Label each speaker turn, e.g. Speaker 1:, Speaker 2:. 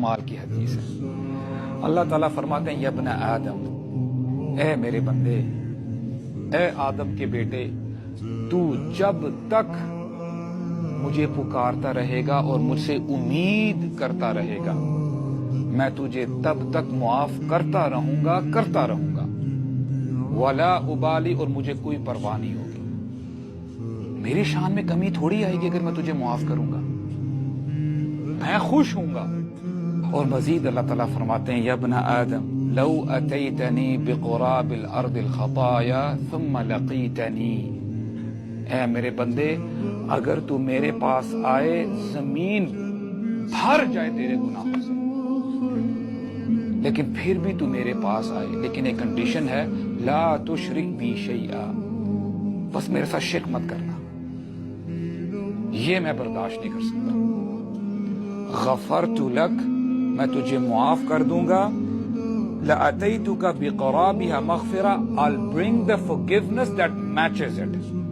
Speaker 1: مال کی حدیث ہے۔ اللہ تعالیٰ فرماتے ہیں یا ابن آدم، اے میرے بندے، اے آدم کے بیٹے، تو جب تک مجھے پکارتا رہے گا اور مجھ سے امید کرتا رہے گا، میں تجھے تب تک معاف کرتا رہوں گا ولا ابالی، اور مجھے کوئی پرواہ نہیں ہوگی۔ میری شان میں کمی تھوڑی آئے گی اگر میں تجھے معاف کروں گا، میں خوش ہوں گا۔ اور مزید اللہ تعالیٰ فرماتے ہیں یا ابن آدم لو اتیتنی بقراب الارض الخطایا ثم لقیتنی، اے میرے بندے اگر تو میرے پاس آئے، زمین بھر جائے تیرے گناہوں سے، لیکن پھر بھی تو میرے پاس آئے، لیکن ایک کنڈیشن ہے، لا تشرک بی شیئا، بس میرے ساتھ شرک مت کرنا، یہ میں برداشت نہیں کر سکتا۔ غفرت لک، میں تجھے معاف کر دوں گا، لأتیتک بقرابها مغفرہ، I'll bring the forgiveness that matches it۔